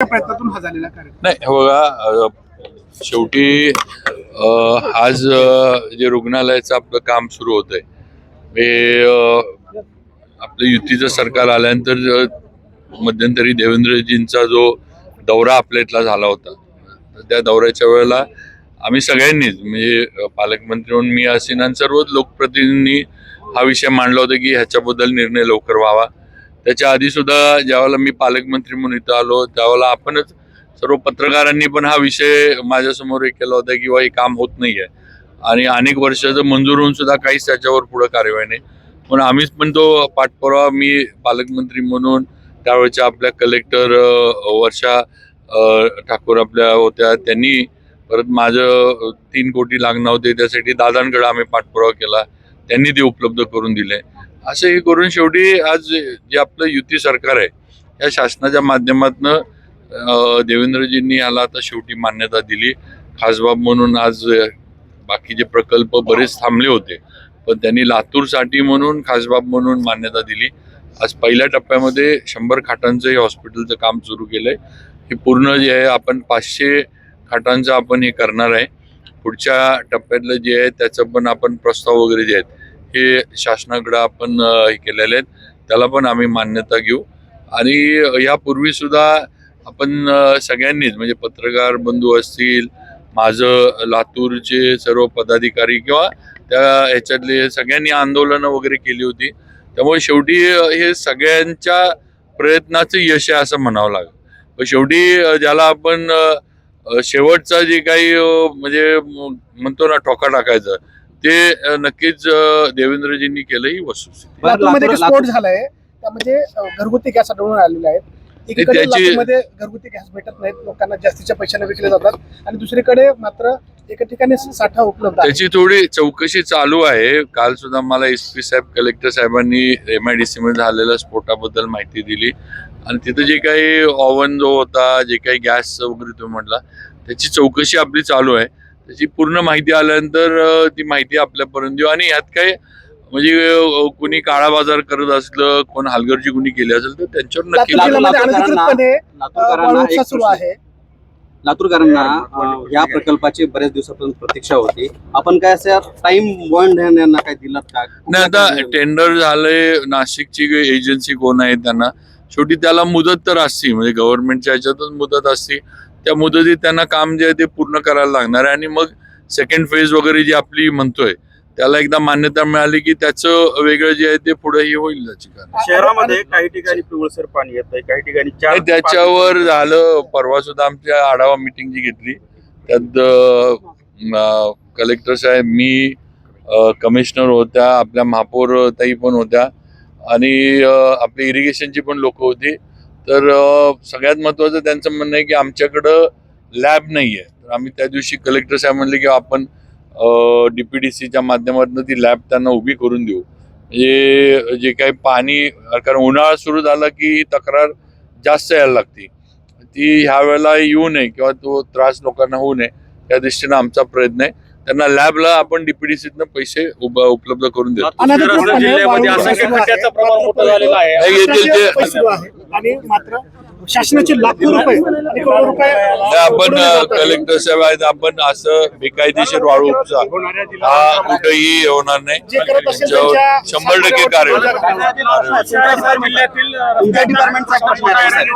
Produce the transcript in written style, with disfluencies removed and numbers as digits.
प्रयत्नातून हा झालेला कार्यक्रम नाही बघा, शेवटी आज जे रुग्णालयाचं आपलं काम सुरू होतंय हे आपलं युतीचं सरकार आल्यानंतर मध्यंतरी देवेंद्रजींचा जो दौरा आपल्या इथला झाला होता, तर त्या दौऱ्याच्या वेळेला आम्ही सगळ्यांनीच म्हणजे पालकमंत्री म्हणून मी असेन आणि सर्वच लोकप्रतिनिधींनी हा विषय मांडला होता की ह्याच्याबद्दल निर्णय लवकर व्हावा. त्याच्या आधी सुद्धा ज्यावेळेला मी पालकमंत्री म्हणून इथं आलो त्यावेळेला आपणच सर्व पत्रकारांनी पण हा विषय माझ्यासमोर केला होता की हे काम होत नाहीये आणि अनेक वर्षाचं मंजूर होऊन सुद्धा काहीच त्याच्यावर पुढे कार्यवाही नाही. पण आम्हीच पण तो पाठपुरावा मी पालकमंत्री म्हणून त्यावेळेच्या आपल्या कलेक्टर वर्षा ठाकूर आपल्या होत्या, त्यांनी परत माझं 3 कोटी लागणार होते त्यासाठी दादांकडे आम्ही पाठपुरावा केला, त्यांनी ते उपलब्ध करून दिले. असं हे करून शेवटी आज जे आपलं युती सरकार आहे या शासनाच्या माध्यमातून देवेंद्रजींनी याला आता शेवटी मान्यता दिली. खासबाब म्हणून आज बाकीचे प्रकल्प बरेच थांबले होते पण त्यांनी लातूरसाठी म्हणून खासबाब म्हणून मान्यता दिली. आज पहिल्या टप्प्यामध्ये 100 खाटांचं हे हॉस्पिटलचं काम सुरू केलंय. हे पूर्ण जे आहे आपण 500 खाटांचं आपण हे करणार आहे. पुढच्या टप्प्यातलं जे आहे त्याचं पण आपण प्रस्ताव वगैरे जे आहेत हे शासनाकडे आपण हे केलेले आहेत, त्याला पण आम्ही मान्यता घेऊ. आणि यापूर्वी सुद्धा आपण सगळ्यांनीच म्हणजे पत्रकार बंधू असतील, माझं लातूरचे सर्व पदाधिकारी किंवा त्या ह्याच्यातले सगळ्यांनी आंदोलनं वगैरे केली होती. त्यामुळे शेवटी हे सगळ्यांच्या प्रयत्नाचं यश आहे असं म्हणावं लागेल. पण शेवटी ज्याला आपण शेवटचा जे काही म्हणजे म्हणतो ना ठोका टाकायचं ते नक्कीच देवेंद्रजींनी केलं ही वस्तुस्थिती. लातूरमध्ये स्फोट झालाय त्यामध्ये घरगुती गॅस आढळून आलेला आहे. एकीकडे लातूरमध्ये घरगुती गॅस भेटत नाहीत, लोकांना जास्तीच्या पैशाने विकले जातात आणि दुसरीकडे मात्र एका ठिकाणी साठा उपलब्ध आहे. त्याची थोडी चौकशी चालू आहे. काल सुद्धा मला SP साहेब कलेक्टर साहेबांनी MIDC मध्ये झालेल्या स्फोटाबद्दल माहिती दिली आणि तिथं जे काही ओव्हन जो होता, जे काही गॅस वगैरे तुम्ही म्हटला त्याची चौकशी आपली चालू आहे. त्याची पूर्ण माहिती आल्यानंतर ती माहिती आपल्यापर्यंत देऊ. आणि यात काय म्हणजे कुणी काळा बाजार करत असलं, कोण हलगर्जी कुणी केली असेल तर त्यांच्यावर नक्की लातूरकरांना या प्रकल्पाची बऱ्याच दिवसापासून प्रतीक्षा होती. आपण काय असं टाइम बॉन्ड यांना काय दिलात का? नाही, आता टेंडर झालंय. नाशिकची एजन्सी कोण आहे त्यांना शेवटी त्याला मुदत तर असते, म्हणजे गव्हर्नमेंटच्या ह्याच्यातच मुदत असते. त्या मुदतीत त्यांना काम जे आहे ते पूर्ण करायला लागणार आहे आणि मग सेकंड फेज वगैरे जी आपली म्हणतोय त्याला एकदा मान्यता मिळाली की त्याचं वेगळं जे आहे ते पुढेही होईल. त्याची शहरामध्ये काही ठिकाणी पिवळसर पाणी येतंय, काही ठिकाणी त्याच्यावर झालं. परवा सुद्धा आमच्या आढावा मिटिंग जी घेतली त्यात कलेक्टर साहेब, मी, कमिशनर होत्या, आपल्या महापौर ताई पण होत्या आणि आपली इरिगेशनची पण लोक होती. तर सगळ्यात महत्वाचं त्यांचं म्हणणं आहे की आमच्याकडं लॅब नाहीये. तर आम्ही त्या दिवशी कलेक्टर साहेब म्हणले की आपण DPDCच्या माध्यमातून ती लॅब त्यांना उभी करून देऊ. म्हणजे जे काही पाणी, कारण उन्हाळा सुरू झाला की तक्रार जास्त यायला लागते, ती ह्या वेळेला येऊ नये किंवा तो त्रास लोकांना होऊ नये या दृष्टीनं आमचा प्रयत्न आहे. त्यांना लॅबला आपण DPDCतनं पैसे उपलब्ध करून देतो. शासनाचे लाखो रुपये आपण कलेक्टर साहेब आहेत, आपण असं बेकायदेशीर वाळू उपसा हा कुठेही होणार नाही. 100% कार्य